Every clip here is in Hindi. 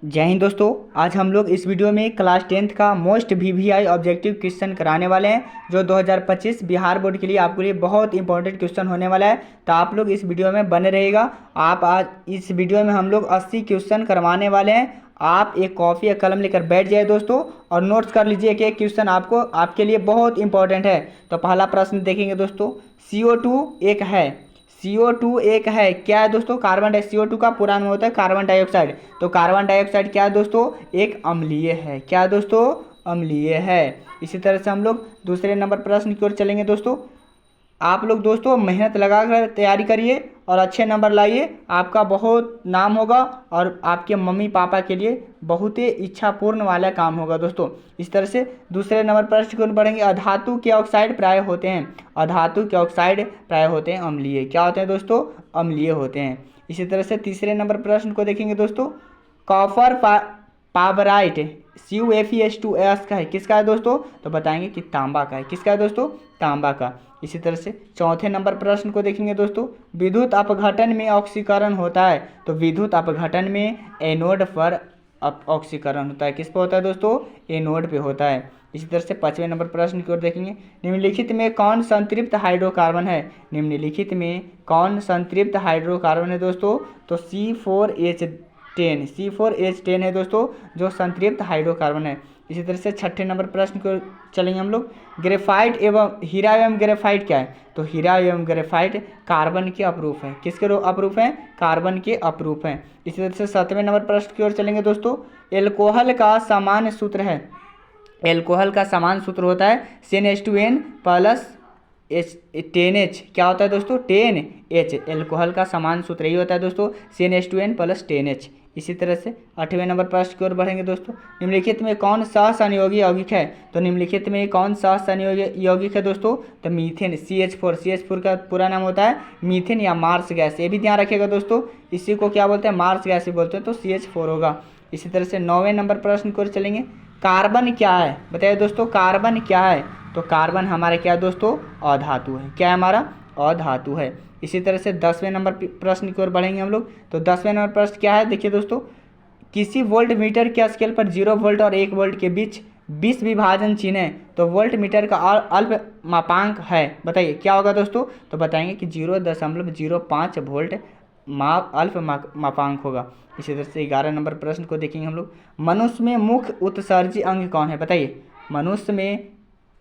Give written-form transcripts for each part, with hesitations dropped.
जय हिंद दोस्तों। आज हम लोग इस वीडियो में क्लास 10th का मोस्ट वीवीआई ऑब्जेक्टिव क्वेश्चन कराने वाले हैं जो 2025 बिहार बोर्ड के लिए आपके लिए बहुत इंपॉर्टेंट क्वेश्चन होने वाला है। तो आप लोग इस वीडियो में बने रहिएगा। आप आज इस वीडियो में हम लोग 80 क्वेश्चन करवाने वाले हैं। आप एक कॉफ़ी या कलम लेकर बैठ जाए दोस्तों और नोट्स कर लीजिए कि एक क्वेश्चन आपके लिए बहुत इंपॉर्टेंट है। तो पहला प्रश्न देखेंगे दोस्तों। CO2 एक है। CO2 एक है, क्या है दोस्तों? कार्बन डाई CO2 का पूरा नाम होता है कार्बन डाइऑक्साइड। तो कार्बन डाइऑक्साइड क्या है दोस्तों? एक अम्लीय है। क्या दोस्तों? अम्लीय है। इसी तरह से हम लोग दूसरे नंबर प्रश्न की ओर चलेंगे दोस्तों। आप लोग दोस्तों मेहनत लगा कर तैयारी करिए और अच्छे नंबर लाइए, आपका बहुत नाम होगा और आपके मम्मी पापा के लिए बहुत ही इच्छापूर्ण वाला काम होगा दोस्तों। इस तरह से दूसरे नंबर प्रश्न की ओर बढ़ेंगे। अधातु के ऑक्साइड प्राय होते हैं। अधातु के ऑक्साइड प्राय होते हैं अम्लीय। क्या होते हैं दोस्तों? अम्लीय होते हैं। इसी तरह से तीसरे नंबर प्रश्न को देखेंगे दोस्तों। कॉपर पावराइट CuFeS2S का है, किसका है दोस्तों? तो बताएंगे कि तांबा का है। किसका है दोस्तों? तांबा का। इसी तरह से चौथे नंबर प्रश्न को देखेंगे दोस्तों। विद्युत अपघटन में ऑक्सीकरण होता है। तो विद्युत अपघटन में एनोड पर ऑक्सीकरण होता है। किस पे होता है दोस्तों? एनोड पे होता है। इसी तरह से पांचवें नंबर प्रश्न की ओर देखेंगे। निम्नलिखित में कौन संतृप्त हाइड्रोकार्बन है? निम्नलिखित में कौन संतृप्त हाइड्रोकार्बन है दोस्तों? तो C4H10 है दोस्तों, जो संतृप्त हाइड्रोकार्बन है। इसी तरह से छठे नंबर प्रश्न को चलेंगे हम लोग। ग्रेफाइट एवं हीरा एवं ग्रेफाइट क्या है? तो हीरा एवं ग्रेफाइट कार्बन के अपरूप है। किसके अपरूप हैं? कार्बन के अपरूप हैं। इसी तरह से सातवें नंबर प्रश्न की ओर चलेंगे दोस्तों। एल्कोहल का सामान्य सूत्र है। एल्कोहल का समान सूत्र होता है CnH2n प्लस H10H। क्या होता है दोस्तों? 10H। एल्कोहल का समान सूत्र यही होता है दोस्तों, CnH2n प्लस 10H। इसी तरह से आठवें नंबर प्रश्न की ओर बढ़ेंगे दोस्तों। निम्नलिखित में कौन सहसंयोगी यौगिक है? तो निम्नलिखित में कौन सहसंयोगी यौगिक है दोस्तों? तो मीथेन CH4 का पूरा नाम होता है मीथेन या मार्स गैस। ये भी ध्यान रखिएगा दोस्तों, इसी को क्या बोलते हैं? मार्स गैस ही बोलते हैं, तो CH4 होगा। इसी तरह से नौवें नंबर प्रश्न की ओर चलेंगे। कार्बन क्या है? बताइए दोस्तों, कार्बन क्या है? तो कार्बन हमारे क्या दोस्तों? अधातु है। क्या है हमारा? अधातु है। इसी तरह से 10वें नंबर प्रश्न की ओर बढ़ेंगे हम लोग। तो 10वें नंबर प्रश्न क्या है? देखिए दोस्तों, किसी वोल्ट मीटर के स्केल पर 0 वोल्ट और 1 वोल्ट के बीच 20 विभाजन चिन्ह है, तो वोल्ट मीटर का अल्प मापांक है। बताइए क्या होगा दोस्तों? तो बताएंगे कि 0.05 वोल्ट अल्प मापांक होगा। इसी तरह से 11 नंबर प्रश्न को देखेंगे हम लोग। मनुष्य में मुख्य उत्सर्जी अंग कौन है? बताइए, मनुष्य में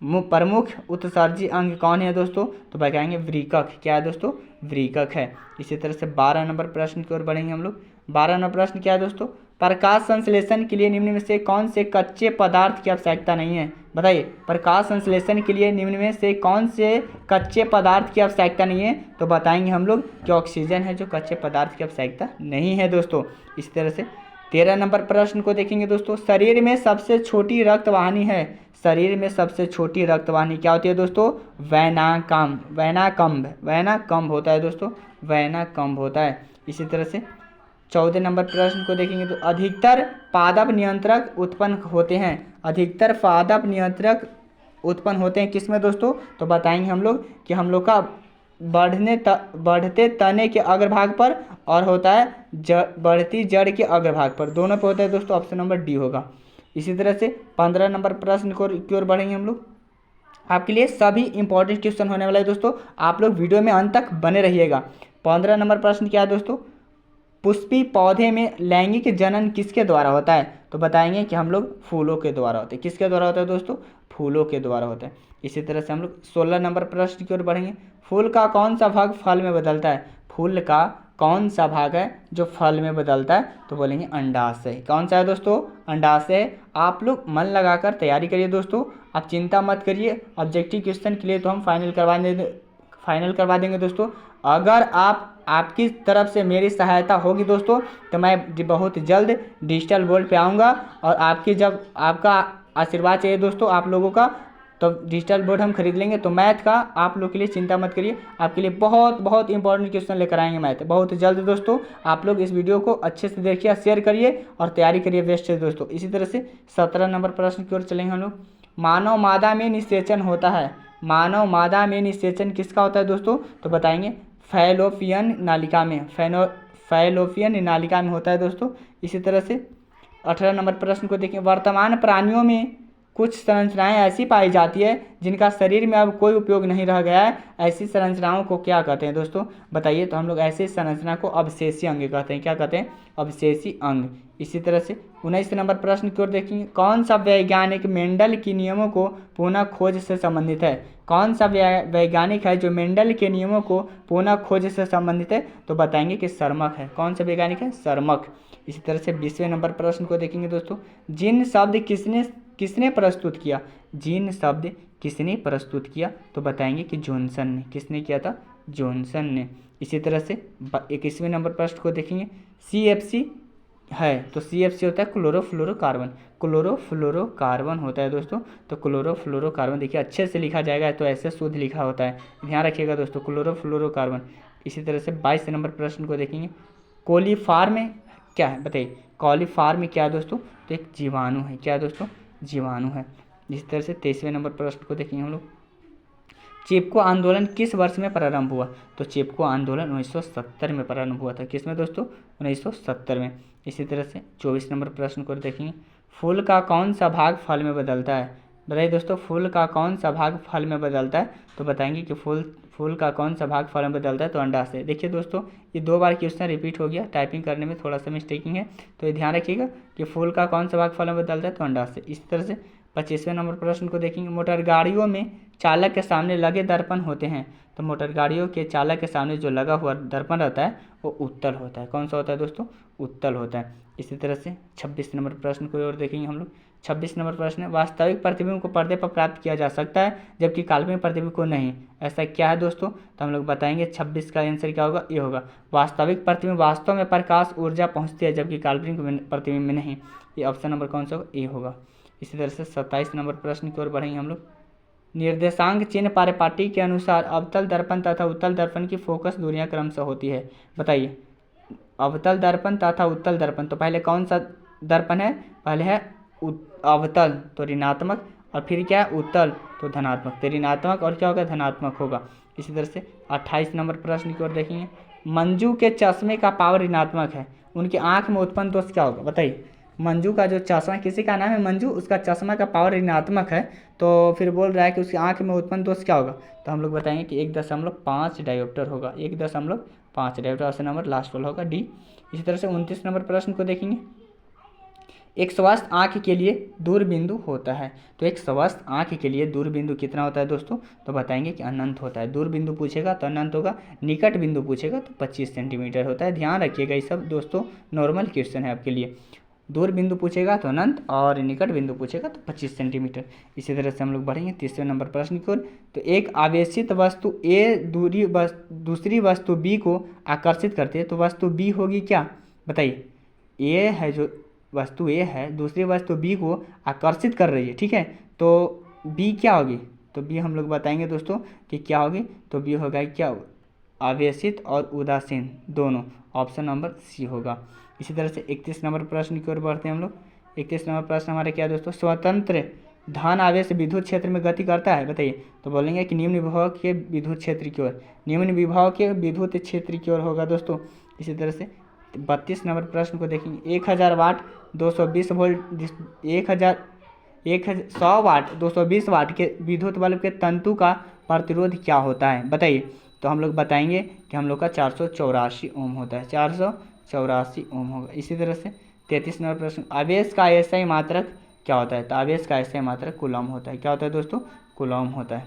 प्रमुख उत्सर्जी अंग कौन है दोस्तों? तो बताएंगे वृकक। क्या है दोस्तों? वृकक है। इसी तरह से 12 नंबर प्रश्न की ओर बढ़ेंगे हम लोग। 12 नंबर प्रश्न क्या है दोस्तों? प्रकाश संश्लेषण के लिए निम्न में से कौन से कच्चे पदार्थ की आवश्यकता नहीं है? बताइए, प्रकाश संश्लेषण के लिए निम्न में से कौन से कच्चे पदार्थ की आवश्यकता नहीं है? तो बताएंगे हम लोग कि ऑक्सीजन है, जो कच्चे पदार्थ की आवश्यकता नहीं है दोस्तों। इस तरह से 13 नंबर प्रश्न को देखेंगे दोस्तों। शरीर में सबसे छोटी रक्तवाहिनी है। शरीर में सबसे छोटी रक्तवाहिनी क्या होती है दोस्तों? वैनाकम्ब होता है दोस्तों, वैनाकम्ब होता है। इसी तरह से 14 नंबर प्रश्न को देखेंगे तो अधिकतर पादप नियंत्रक उत्पन्न होते हैं। अधिकतर पादप नियंत्रक उत्पन्न होते हैं किसमें दोस्तों? तो बताएंगे हम लोग कि हम लोग का बढ़ते तने के अग्रभाग पर और होता है बढ़ती जड़ के अग्रभाग पर, दोनों पे होता है दोस्तों। ऑप्शन नंबर डी होगा। इसी तरह से 15 नंबर प्रश्न की ओर बढ़ेंगे हम लोग। आपके लिए सभी इंपॉर्टेंट क्वेश्चन होने वाला है दोस्तों, आप लोग वीडियो में अंत तक बने रहिएगा। 15 नंबर प्रश्न क्या है दोस्तों? पुष्पी पौधे में लैंगिक जनन किसके द्वारा होता है? तो बताएंगे कि हम लोग फूलों के द्वारा होते हैं। किसके द्वारा होता है दोस्तों? फूलों के द्वारा होता है। इसी तरह से हम लोग 16 नंबर प्रश्न की ओर बढ़ेंगे। फूल का कौन सा भाग फल में बदलता है? फूल का कौन सा भाग है जो फल में बदलता है? तो बोलेंगे अंडाशय। कौन सा है दोस्तों? अंडाशय। आप लोग मन लगाकर तैयारी करिए दोस्तों, आप चिंता मत करिए। ऑब्जेक्टिव क्वेश्चन के लिए तो हम फाइनल करवा देंगे दोस्तों। अगर आपकी तरफ से मेरी सहायता होगी दोस्तों, तो मैं बहुत जल्द डिजिटल बोर्ड पे आऊँगा और आपका आशीर्वाद चाहिए दोस्तों आप लोगों का, तो डिजिटल बोर्ड हम खरीद लेंगे। तो मैथ का आप लोग के लिए चिंता मत करिए, आपके लिए बहुत बहुत इंपॉर्टेंट क्वेश्चन लेकर आएंगे मैथ बहुत जल्द दोस्तों। आप लोग इस वीडियो को अच्छे से देखिए, शेयर करिए और तैयारी करिए बेस्ट से दोस्तों। इसी तरह से 17 नंबर प्रश्न की ओर चलेंगे हम लोग। मानव मादा में निषेचन होता है। मानव मादा में निषेचन किसका होता है दोस्तों? तो बताएंगे फैलोपियन नालिका में, फैलोपियन नालिका में होता है दोस्तों। इसी तरह से 18 नंबर प्रश्न को देखिए, वर्तमान प्राणियों में कुछ संरचनाएं ऐसी पाई जाती है जिनका शरीर में अब कोई उपयोग नहीं रह गया है, ऐसी संरचनाओं को क्या कहते हैं दोस्तों, बताइए। तो हम लोग ऐसी संरचना को अवशेषी अंग कहते हैं। क्या कहते हैं? अवशेषी अंग। इसी तरह से 19 नंबर प्रश्न की ओर देखेंगे, कौन सा वैज्ञानिक मेंडल के नियमों को पुनः खोज से संबंधित है? कौन सा वैज्ञानिक है जो मेंडल के नियमों को पुनः खोज से संबंधित है? तो बताएंगे कि सर्मक है। कौन सा वैज्ञानिक है? सर्मक। इसी तरह से 20वें नंबर प्रश्न को देखेंगे दोस्तों, जिन शब्द किसने प्रस्तुत किया? जिन शब्द किसने प्रस्तुत किया? तो बताएंगे कि जॉनसन ने। किसने किया था? जॉनसन ने। इसी तरह से 21वें नंबर प्रश्न को देखेंगे, CFC है तो CFC होता है क्लोरोफ्लोरोकार्बन। क्लोरोफ्लोरोकार्बन होता है दोस्तों। तो क्लोरोफ्लोरोकार्बन देखिए अच्छे से लिखा जाएगा तो ऐसे शुद्ध लिखा होता है, ध्यान रखिएगा दोस्तों, क्लोरोफ्लोरोकार्बन। इसी तरह से 22 नंबर प्रश्न को देखेंगे, कोलीफार्म क्या है? बताइए, कॉलीफार्म क्या है दोस्तों? तो एक जीवाणु है। क्या है दोस्तों? जीवाणु है। इसी तरह से 23वें नंबर प्रश्न को देखेंगे हम लोग, चिपको आंदोलन किस वर्ष में प्रारंभ हुआ? तो चिपको आंदोलन 1970 में प्रारंभ हुआ था। किसमें दोस्तों? 1970 में। इसी तरह से 24 नंबर प्रश्न को देखेंगे, फूल का कौन सा भाग फल में बदलता है? बताइए दोस्तों, फूल का कौन सा भाग फल में बदलता है? तो बताएंगे कि फूल का कौन सा भाग फल में बदलता है? तो अंडा से। देखिए दोस्तों, ये 2 बार क्वेश्चन रिपीट हो गया, टाइपिंग करने में थोड़ा सा मिस्टेकिंग है, तो ये ध्यान रखिएगा कि फूल का कौन सा भाग फल में बदलता है? तो अंडा से। इसी तरह से 25वें नंबर प्रश्न को देखेंगे, मोटर गाड़ियों में चालक के सामने लगे दर्पण होते हैं। तो मोटर गाड़ियों के चालक के सामने जो लगा हुआ दर्पण रहता है वो उत्तल होता है। कौन सा होता है दोस्तों? उत्तल होता है। इसी तरह से 26 नंबर प्रश्न को और देखेंगे हम लोग। 26 नंबर प्रश्न है, वास्तविक प्रतिबिंब को पर्दे पर प्राप्त किया जा सकता है जबकि काल्पनिक प्रतिबिंब को नहीं, ऐसा क्या है दोस्तों? तो हम लोग बताएंगे 26 का आंसर क्या होगा? ये होगा, वास्तविक प्रतिबिंब वास्तव में प्रकाश ऊर्जा पहुँचती है जबकि काल्पनिक प्रतिबिंब में नहीं। ये ऑप्शन नंबर कौन सा होगा? ए होगा। इसी तरह से 27 नंबर प्रश्न की ओर बढ़ेंगे हम लोग, निर्देशांक चिन्ह पारिपाटी के अनुसार अवतल दर्पण तथा उत्तल दर्पण की फोकस दूरियां क्रमशः होती है। बताइए, अवतल दर्पण तथा उत्तल दर्पण, तो पहले कौन सा दर्पण है? पहले है अवतल तो ऋणात्मक, और फिर क्या है? उत्तल तो धनात्मक। तो ऋणात्मक और क्या होगा? धनात्मक होगा। इसी तरह से 28 नंबर प्रश्न की ओर देखेंगे, मंजू के चश्मे का पावर ऋणात्मक है, उनकी आंख में उत्पन्न दोष क्या होगा? बताइए, मंजू का जो चश्मा, किसी का नाम है मंजू, उसका चश्मा का पावर ऋणात्मक है, तो फिर बोल रहा है कि उसकी आंख में उत्पन्न दोष क्या होगा? तो हम लोग बताएंगे कि 1.5 डायोप्टर होगा। 1.5 डायोप्टर, ऑप्शन नंबर लास्ट वाला होगा, डी। इसी तरह से 29 नंबर प्रश्न को देखेंगे, एक स्वस्थ आँख के लिए दूर बिंदु होता है। तो एक स्वस्थ आँख के लिए दूर बिंदु कितना होता है दोस्तों? तो बताएंगे कि अनंत होता है। दूर बिंदु पूछेगा तो अनंत होगा, निकट बिंदु पूछेगा तो 25 सेंटीमीटर होता है। ध्यान रखिएगा, ये सब दोस्तों नॉर्मल क्वेश्चन है आपके लिए। दूर बिंदु पूछेगा तो अनंत और निकट बिंदु पूछेगा तो 25 सेंटीमीटर। इसी तरह से हम लोग बढ़ेंगे 30वें नंबर प्रश्न की ओर। तो एक आवेशित वस्तु ए दूसरी वस्तु बी को आकर्षित करती है, तो वस्तु बी होगी क्या? बताइए, ए है जो वस्तु ए है, दूसरी वस्तु बी को आकर्षित कर रही है, ठीक है, तो बी क्या होगी? तो बी हम लोग बताएंगे दोस्तों कि क्या होगी? तो बी होगा क्या? आवेशित और उदासीन दोनों, ऑप्शन नंबर सी होगा। इसी तरह से 31 नंबर प्रश्न की ओर बढ़ते हैं हम लोग। 31 नंबर प्रश्न हमारे क्या दोस्तों? स्वतंत्र धन आवेश विद्युत क्षेत्र में गति करता है। बताइए, तो बोलेंगे कि निम्न विभव के विद्युत क्षेत्र की ओर, निम्न विभव के विद्युत क्षेत्र की ओर होगा दोस्तों। इसी तरह से 32 नंबर प्रश्न को देखेंगे, 1000 वाट 220 वोल्ट 100 वाट 220 वाट के विद्युत बल्ब के तंतु का प्रतिरोध क्या होता है? बताइए, तो हम लोग बताएंगे कि हम लोग का 484 ओम होता है, 484 ओम होगा। इसी तरह से 33 नंबर प्रश्न, आवेश का एसआई मात्रक क्या होता है? तो आवेश का एसआई मात्रक कूलम होता है। क्या होता है दोस्तों? कूलम होता है।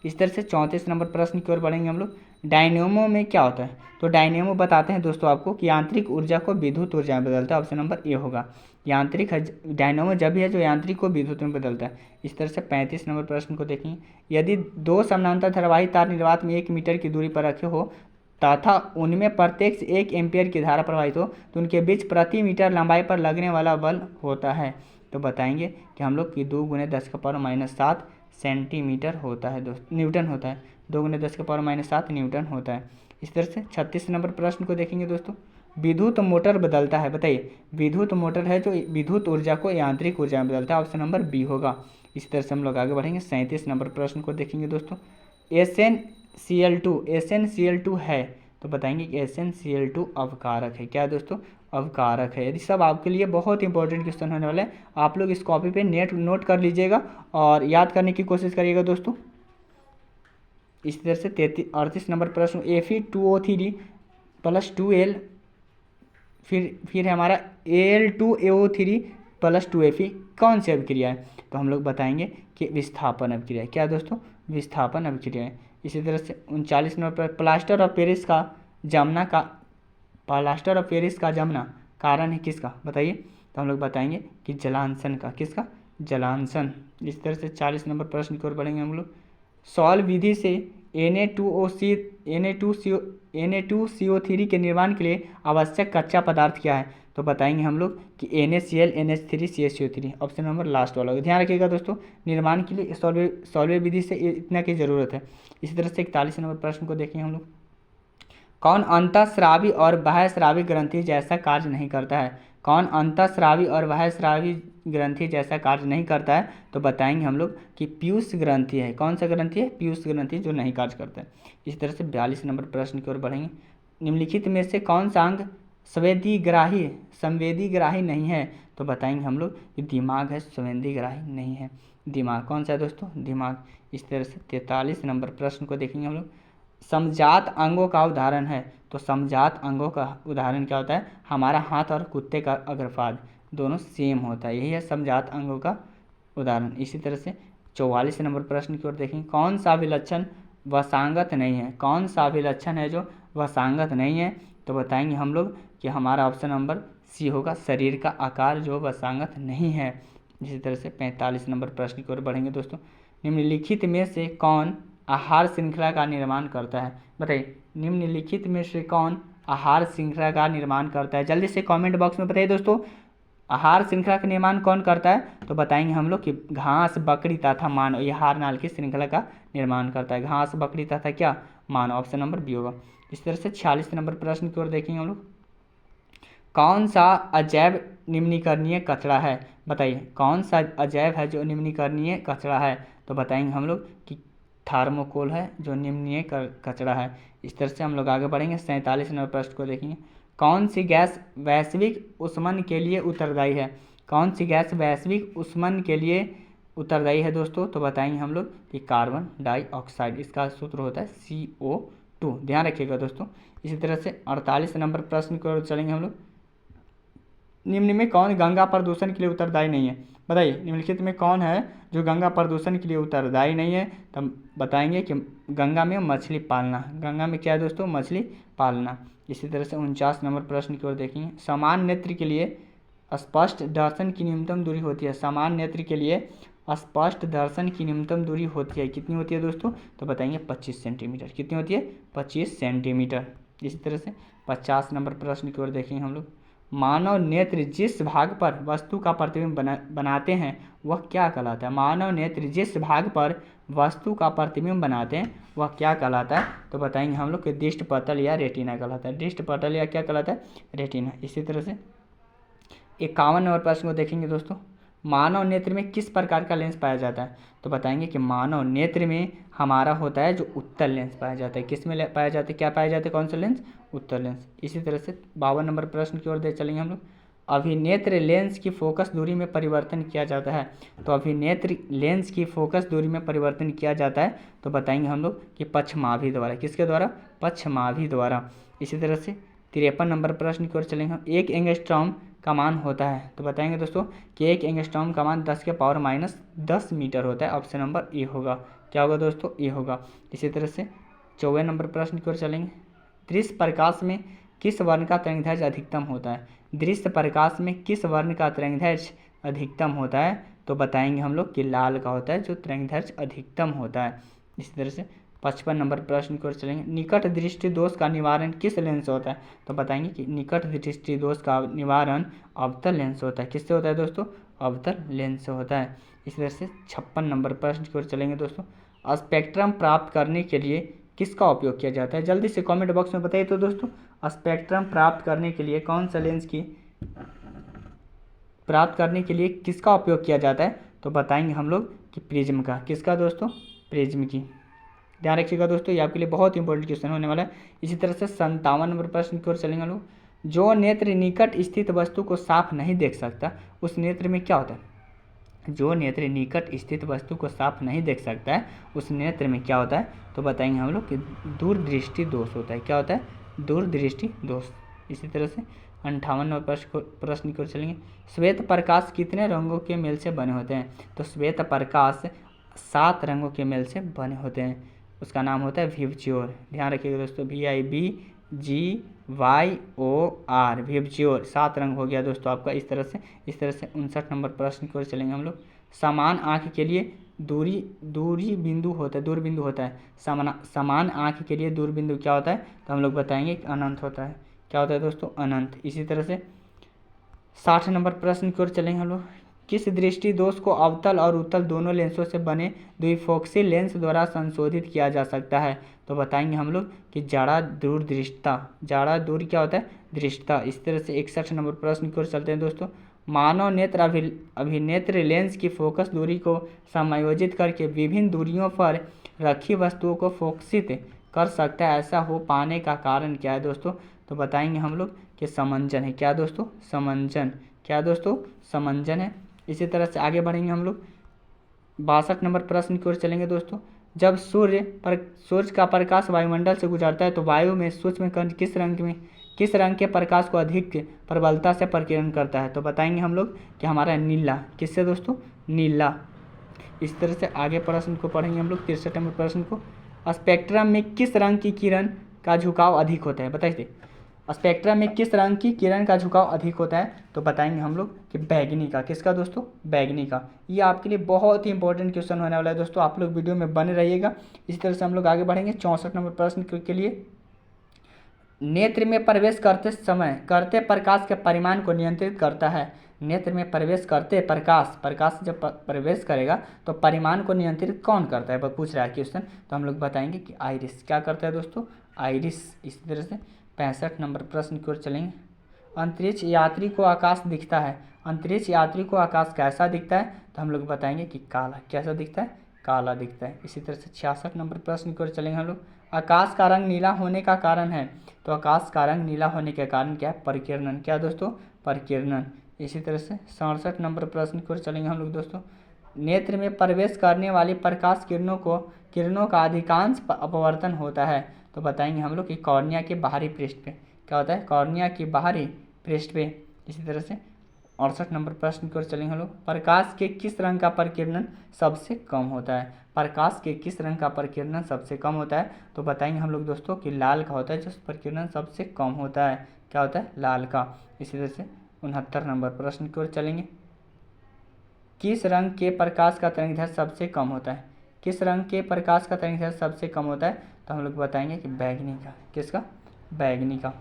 इस तरह से 34 नंबर प्रश्न की ओर बढ़ेंगे हम लोग, डायनेमो में क्या होता है? तो डायनेमो बताते हैं दोस्तों आपको कि यांत्रिक ऊर्जा को विद्युत ऊर्जा में बदलता है, ऑप्शन नंबर ए होगा। यांत्रिक डायनेमो जब भी है जो यांत्रिक को विद्युत में बदलता है। इस तरह से 35 नंबर प्रश्न को देखेंगे, यदि 2 समानांतर धारावाही तार निर्वात में 1 मीटर की दूरी पर रखे हो तथा उनमें प्रत्येक से 1 एम्पियर की धारा प्रवाहित हो तो उनके बीच प्रति मीटर लंबाई पर लगने वाला बल होता है। तो बताएंगे कि हम लोग की 2 × 10⁻⁷ सेंटीमीटर होता है दोस्तों, न्यूटन होता है। 2 × 10⁻⁷ न्यूटन होता है। इस तरह से 36 नंबर प्रश्न को देखेंगे दोस्तों, विद्युत मोटर बदलता है। बताइए, विद्युत मोटर है जो विद्युत ऊर्जा को यांत्रिक ऊर्जा में बदलता है, ऑप्शन नंबर बी होगा। इसी तरह से हम लोग आगे बढ़ेंगे 37 नंबर प्रश्न को देखेंगे दोस्तों, SnCl2 है, तो बताएंगे कि SnCl2 अवकारक है। क्या है दोस्तों? अवकारक है। यदि सब आपके लिए बहुत इंपॉर्टेंट क्वेश्चन होने वाले हैं, आप लोग इस कॉपी पे नोट कर लीजिएगा और याद करने की कोशिश करिएगा दोस्तों। इसी तरह से 38 नंबर प्रश्न Fe2O3 प्लस 2L, फिर है हमारा Al2AO3 प्लस 2Fe कौन सी अभिक्रिया है? तो हम लोग बताएंगे कि विस्थापन अभिक्रिया है। क्या दोस्तों? विस्थापन अभिक्रिया है। इसी तरह से 39 नंबर पर प्लास्टर ऑफ पेरिस का जमना कारण है किसका? बताइए। तो हम लोग बताएंगे कि जलांशन का। किसका? जलांशन। इस तरह से 40 नंबर प्रश्न की ओर बढ़ेंगे हम लोग। सॉल्व विधि से Na2CO3 के निर्माण के लिए आवश्यक कच्चा पदार्थ क्या है? तो बताएंगे हम लोग कि NaCl NH3 CaCO3। Option number last वाला ध्यान रखिएगा दोस्तों। निर्माण के लिए सॉल्वे विधि से इतना की जरूरत है। इसी तरह से 41 नंबर प्रश्न को देखेंगे हम लोग। कौन अंतःस्रावी और बाह्यस्रावी ग्रंथि जैसा कार्य नहीं करता है? कौन अंतःस्रावी और बाह्यस्रावी ग्रंथि जैसा कार्य नहीं करता है? तो बताएंगे हम लोग कि पीयूष ग्रंथि है। कौन सा ग्रंथि है? पीयूष ग्रंथि, जो नहीं कार्य करता है। इसी तरह से 42 नंबर प्रश्न की ओर बढ़ेंगे। निम्नलिखित में से कौन सा अंग संवेदीग्राही नहीं है? तो बताएंगे हम लोग कि दिमाग है, संवेदीग्राही नहीं है। दिमाग कौन सा है दोस्तों? दिमाग। इस तरह से 43 नंबर प्रश्न को देखेंगे हम लोग। समजात अंगों का उदाहरण है। तो समजात अंगों का उदाहरण क्या होता है? हमारा हाथ और कुत्ते का अग्रपाद दोनों सेम होता है, यही है समजात अंगों का उदाहरण। इसी तरह से 44 नंबर प्रश्न की ओर देखेंगे। कौन सा विलक्षण वसांगत नहीं है? कौन सा विलक्षण है जो वसांगत नहीं है? तो बताएंगे हम लोग कि हमारा ऑप्शन नंबर सी होगा, शरीर का आकार जो वसांगत नहीं है। इसी तरह से 45 नंबर प्रश्न की ओर बढ़ेंगे दोस्तों। निम्नलिखित में से कौन आहार श्रृंखला का निर्माण करता है? बताइए, निम्नलिखित में से कौन आहार श्रृंखला का निर्माण करता है? जल्दी से कमेंट बॉक्स में बताइए दोस्तों, आहार श्रृंखला का निर्माण कौन करता है? तो बताएंगे हम लोग कि घास, बकरी तथा मानव ये आहार नाल की श्रृंखला का निर्माण करता है। घास, बकरी तथा क्या? मानव। ऑप्शन नंबर बी होगा। इस तरह से 46 नंबर प्रश्न की ओर देखेंगे हम लोग। कौन सा अजैव निम्नीकरणीय कचरा है? बताइए, कौन सा अजैव है जो निम्नीकरणीय कचरा है? तो बताएंगे हम लोग कि थर्मोकोल है जो निम्नीय कचरा है। इस तरह से हम लोग आगे बढ़ेंगे। 47 नंबर प्रश्न को देखेंगे। कौन सी गैस वैश्विक ऊष्मन के लिए उत्तरदायी है? कौन सी गैस वैश्विक ऊष्मन के लिए उत्तरदायी है दोस्तों? तो बताएंगे हम लोग कि कार्बन डाइऑक्साइड। इसका सूत्र होता है CO2। ध्यान रखिएगा दोस्तों। इसी तरह से 48 नंबर प्रश्न की ओर चलेंगे हम लोग। निम्न में कौन गंगा प्रदूषण के लिए उत्तरदायी नहीं है? बताइए, निम्नलिखित में कौन है जो गंगा प्रदूषण के लिए उत्तरदायी नहीं है? तो हम बताएंगे कि गंगा में मछली पालना। गंगा में क्या है दोस्तों? मछली पालना। इसी तरह से 49 नंबर प्रश्न की ओर देखेंगे। समान नेत्र के लिए स्पष्ट दर्शन की न्यूनतम दूरी होती है। समान नेत्र के लिए स्पष्ट दर्शन की न्यूनतम दूरी होती है, कितनी होती है दोस्तों? तो बताएंगे 25 सेंटीमीटर। कितनी होती है? 25 सेंटीमीटर। इसी तरह से 50 नंबर प्रश्न की ओर देखेंगे हम लोग। मानव नेत्र जिस भाग पर वस्तु का प्रतिबिंब बनाते हैं वह क्या कहलाता है? मानव नेत्र जिस भाग पर वस्तु का प्रतिबिंब बनाते हैं वह क्या कहलाता है? तो बताएंगे हम लोग कि दृष्टि पटल या रेटिना कहलाता है। दृष्टि पटल या क्या कहलाता है? रेटिना। इसी तरह से 51 नंबर प्रश्न को देखेंगे दोस्तों। मानव नेत्र में किस प्रकार का लेंस पाया जाता है? तो बताएंगे कि मानव नेत्र में हमारा होता है जो उत्तल लेंस पाया जाता है। किस में पाया जाता है? क्या पाया जाता है? कौन सा लेंस? उत्तल लेंस। इसी तरह से 52 नंबर प्रश्न की ओर दे चलेंगे हम लोग। अभिनेत्र लेंस की फोकस दूरी में परिवर्तन किया जाता है। तो अभिनेत्र लेंस की फोकस दूरी में परिवर्तन किया जाता है तो बताएंगे हम लोग कि पक्षमाभि द्वारा। किसके द्वारा? पक्षमाभि द्वारा। इसी तरह से 53 नंबर प्रश्न की ओर चलेंगे हम। एक एंगस्ट्रॉम का मान होता है। तो बताएंगे दोस्तों कि एक एंगस्ट्रॉम का मान 10⁻⁻10 मीटर होता है। ऑप्शन नंबर ए होगा। क्या होगा दोस्तों? ए होगा। इसी तरह से 54 नंबर प्रश्न की ओर चलेंगे। दृश्य प्रकाश में किस वर्ण का तरंगदैर्घ्य अधिकतम होता है? दृश्य प्रकाश में किस वर्ण का तरंगदैर्घ्य अधिकतम होता है? तो बताएंगे हम लोग कि लाल का होता है जो तरंगदैर्घ्य अधिकतम होता है। इसी तरह से 55 नंबर प्रश्न की ओर चलेंगे। निकट दृष्टि दोष का निवारण किस लेंस से होता है? तो बताएंगे कि निकट दृष्टि दोष का निवारण अवतल लेंस से होता है। किससे होता है दोस्तों? अवतल लेंस से होता है। इसी तरह से 56 नंबर प्रश्न की ओर चलेंगे दोस्तों। स्पेक्ट्रम प्राप्त करने के लिए किसका उपयोग किया जाता है? जल्दी से कमेंट बॉक्स में बताइए तो दोस्तों, स्पेक्ट्रम प्राप्त करने के लिए कौन सा लेंस की प्राप्त करने के लिए किसका उपयोग किया जाता है? तो बताएंगे हम लोग कि प्रिज्म का। किसका दोस्तों? प्रिज्म की। ध्यान रखिएगा दोस्तों, ये आपके लिए बहुत इंपॉर्टेंट क्वेश्चन होने वाला है। इसी तरह से 57 नंबर प्रश्न की ओर चलेंगे लोग। जो नेत्र निकट स्थित वस्तु को साफ नहीं देख सकता उस नेत्र में क्या होता है? जो नेत्र निकट स्थित वस्तु को साफ नहीं देख सकता है उस नेत्र में क्या होता है? तो बताएंगे हम लोग कि दूरदृष्टि दोष होता है। क्या होता है? दूरदृष्टि दोष। इसी तरह से 58 नंबर प्रश्न की ओर चलेंगे। श्वेत प्रकाश कितने रंगों के मेल से बने होते हैं? तो श्वेत प्रकाश 7 रंगों के मेल से बने होते हैं। उसका नाम होता है विबज्योर। ध्यान रखिएगा दोस्तों, VIBGYOR, विबज्योर। 7 रंग हो गया दोस्तों आपका। इस तरह से 59 नंबर प्रश्न की ओर चलेंगे हम लोग। समान आँख के लिए दूरी बिंदु होता है, दूर बिंदु होता है। समान आँख के लिए दूर बिंदु क्या होता है? तो हम लोग बताएंगे कि अनंत होता है। क्या होता है दोस्तों? अनंत। इसी तरह से 60 नंबर प्रश्न की ओर चलेंगे हम लोग। किस दृष्टि दोष को अवतल और उत्तल दोनों लेंसों से बने द्विफोक्सी लेंस द्वारा संशोधित किया जा सकता है? तो बताएंगे हम लोग कि जाड़ा दूर दृष्टता। जाड़ा दूर क्या होता है? दृष्टता। इस तरह से 61 नंबर प्रश्न की ओर चलते हैं दोस्तों। मानव नेत्र अभिनेत्र लेंस की फोकस दूरी को समायोजित करके विभिन्न दूरियों पर रखी वस्तुओं को फोकसित कर सकता है। ऐसा हो पाने का कारण क्या है दोस्तों? तो बताएंगे हम लोग कि समंजन है। क्या दोस्तों? समंजन। क्या दोस्तों? समंजन है। इसी तरह से आगे बढ़ेंगे हम लोग। 62 नंबर प्रश्न की ओर चलेंगे दोस्तों। जब सूर्य का प्रकाश वायुमंडल से गुजरता है तो वायु में सूक्ष्म कण किस रंग के प्रकाश को अधिक प्रबलता से प्रकीर्णन करता है? तो बताएंगे हम लोग कि हमारा नीला। किससे दोस्तों? नीला। इस तरह से आगे प्रश्न को पढ़ेंगे हम लोग। 63 नंबर प्रश्न को। स्पेक्ट्रम में किस रंग की किरण का झुकाव अधिक होता है? बताइए, स्पेक्ट्रम में किस रंग की किरण का झुकाव अधिक होता है? तो बताएंगे हम लोग कि बैंगनी का। किसका दोस्तों? बैंगनी का। ये आपके लिए बहुत ही इंपॉर्टेंट क्वेश्चन होने वाला है दोस्तों, आप लोग वीडियो में बने रहिएगा। इसी तरह से हम लोग आगे बढ़ेंगे 64 नंबर प्रश्न के लिए। नेत्र में प्रवेश करते प्रकाश के परिमाण को नियंत्रित करता है। नेत्र में प्रवेश करते प्रकाश जब प्रवेश करेगा तो परिमाण को नियंत्रित कौन करता है? पूछ रहा है क्वेश्चन। तो हम लोग बताएंगे कि आइरिस। क्या करता है दोस्तों? आइरिस। इसी तरह से 65 नंबर प्रश्न की ओर चलेंगे। अंतरिक्ष यात्री को आकाश दिखता है। अंतरिक्ष यात्री को आकाश कैसा दिखता है? तो हम लोग बताएंगे कि काला। कैसा दिखता है? काला दिखता है। इसी तरह से 66 नंबर प्रश्न की ओर चलेंगे हम लोग। आकाश का रंग नीला होने का कारण है। तो आकाश का रंग नीला होने के कारण क्या है? परिकिरणन। क्या दोस्तों? परिकिरणन। इसी तरह से 67 नंबर प्रश्न की ओर चलेंगे हम लोग दोस्तों। नेत्र में प्रवेश करने वाली प्रकाश किरणों का अधिकांश अपवर्तन होता है। तो बताएंगे हम लोग कि कॉर्निया के बाहरी पृष्ठ पे। क्या होता है? कॉर्निया के बाहरी पृष्ठ पे। इसी तरह से 68 नंबर प्रश्न की ओर चलेंगे हम लोग। प्रकाश के किस रंग का परिकिरणन सबसे कम होता है? प्रकाश के किस रंग का परिकिरणन सबसे कम होता है? तो बताएंगे हम लोग दोस्तों कि लाल का होता है, जो परिकिरणन सबसे कम होता है। क्या होता है? लाल का। इसी तरह से 69 नंबर प्रश्न की ओर चलेंगे। किस रंग के प्रकाश का तरंगदैर्घ्य सबसे कम होता है? किस रंग के प्रकाश का तरंगदैर्घ्य सबसे कम होता है? तो हम लोग बताएंगे कि बैंगनी का। किसका? बैंगनी का।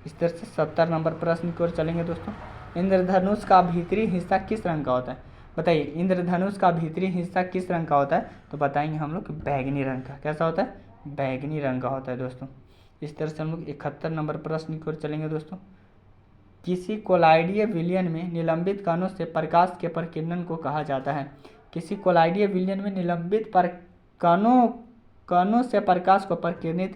इस तरह से 70 नंबर प्रश्न की ओर चलेंगे दोस्तों। इंद्रधनुष का भीतरी हिस्सा किस रंग का होता है? बताइए, इंद्रधनुष का भीतरी हिस्सा किस रंग का होता है? तो बताएंगे हम लोग कि बैंगनी रंग का। कैसा होता है? बैंगनी रंग का होता है दोस्तों। इस तरह से हम लोग 71 नंबर प्रश्न की ओर चलेंगे दोस्तों। किसी कोलाइडीय विलयन में निलंबित कणों से प्रकाश के प्रकीर्णन को कहा जाता है। किसी कोलाइडीय विलयन में निलंबित कणों से प्रकाश को प्रकीर्णित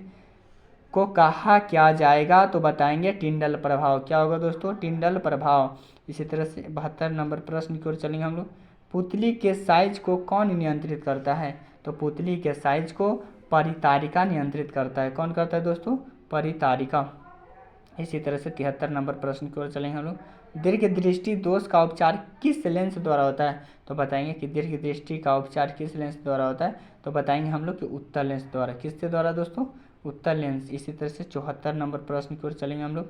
को कहा क्या जाएगा? तो बताएंगे टिंडल प्रभाव। क्या होगा दोस्तों? टिंडल प्रभाव। इसी तरह से 72 नंबर प्रश्न की ओर चलेंगे हम लोग। पुतली के साइज को कौन नियंत्रित करता है? तो पुतली के साइज को परितारिका नियंत्रित करता है। कौन करता है दोस्तों? परितारिका। इसी तरह से 73 नंबर प्रश्न की ओर चलेंगे हम लोग। दीर्घ दृष्टि दोष का उपचार किस लेंस द्वारा होता है? तो बताएंगे कि दीर्घ दृष्टि का उपचार किस लेंस द्वारा होता है? तो बताएंगे हम लोग कि उत्तल लेंस द्वारा। किसके द्वारा दोस्तों? उत्तल लेंस। इसी तरह से 74 नंबर प्रश्न की ओर चलेंगे हम लोग।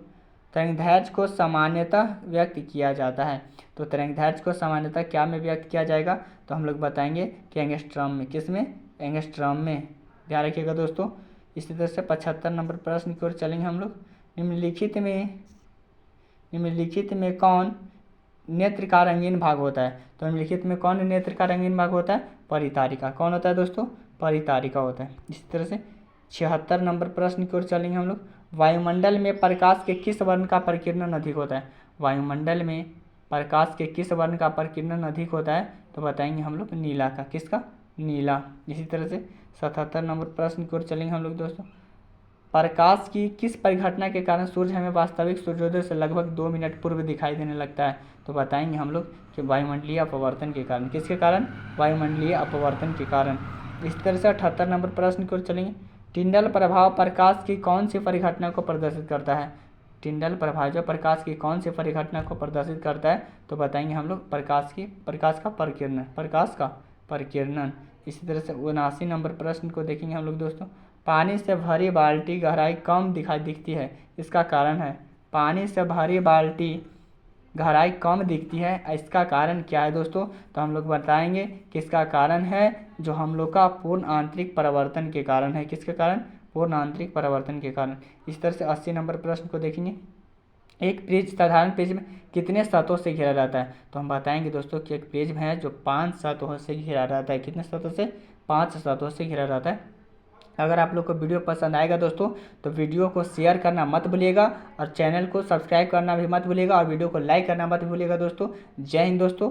तरंगदैर्घ्य को सामान्यतः व्यक्त किया जाता है। तो तरंगदैर्घ्य को सामान्यतः क्या में व्यक्त किया जाएगा? तो हम लोग बताएंगे कि एंगस्ट्रॉम में। किस में? एंगस्ट्रॉम में। ध्यान रखिएगा दोस्तों। इसी तरह से 75 नंबर प्रश्न की ओर चलेंगे हम लोग। निम्नलिखित में कौन नेत्र का रंगीन भाग होता है? तो निम्नलिखित में कौन नेत्र का रंगीन भाग होता है? परितारिका। कौन होता है दोस्तों? परितारिका होता है। इसी तरह से 76 नंबर प्रश्न की ओर चलेंगे हम लोग। वायुमंडल में प्रकाश के किस वर्ण का प्रकीर्णन अधिक होता है? वायुमंडल में प्रकाश के किस वर्ण का प्रकीर्णन अधिक होता है? तो बताएंगे हम लोग नीला का। किसका? नीला। इसी तरह से 77 नंबर प्रश्न की ओर चलेंगे हम लोग दोस्तों। प्रकाश की किस परिघटना के कारण सूर्य हमें वास्तविक सूर्योदय से लगभग 2 मिनट पूर्व दिखाई देने लगता है? तो बताएंगे हम लोग कि वायुमंडलीय अपवर्तन के कारण। किसके कारण? वायुमंडलीय अपवर्तन के कारण। इस तरह से 78 नंबर प्रश्न को चलेंगे। टिंडल प्रभाव प्रकाश की कौन सी परिघटना को प्रदर्शित करता है? टिंडल प्रभाव जो प्रकाश की कौन सी परिघटना को प्रदर्शित करता है? तो बताएंगे हम लोग प्रकाश का परिकिरणन। इसी तरह से 79 नंबर प्रश्न को देखेंगे हम लोग दोस्तों। पानी से भरी बाल्टी गहराई कम दिखती है, इसका कारण है? पानी से भरी बाल्टी गहराई कम दिखती है, इसका कारण क्या है दोस्तों? तो हम लोग बताएंगे कि इसका कारण है जो हम लोग का पूर्ण आंतरिक परिवर्तन के कारण है। किसके कारण? पूर्ण आंतरिक परिवर्तन के कारण। इस तरह से 80 नंबर प्रश्न को देखेंगे। एक प्रिज्म साधारण प्रिज्म में कितने सतहों से घिरा रहता है? तो हम बताएंगे दोस्तों कि एक प्रिज्म है जो 5 सतहों से घिरा रहता है। कितने सतहों से? 5 सतहों से घिरा रहता है। अगर आप लोग को वीडियो पसंद आएगा दोस्तों तो वीडियो को शेयर करना मत भूलिएगा और चैनल को सब्सक्राइब करना भी मत भूलिएगा और वीडियो को लाइक करना मत भूलिएगा दोस्तों। जय हिंद दोस्तों।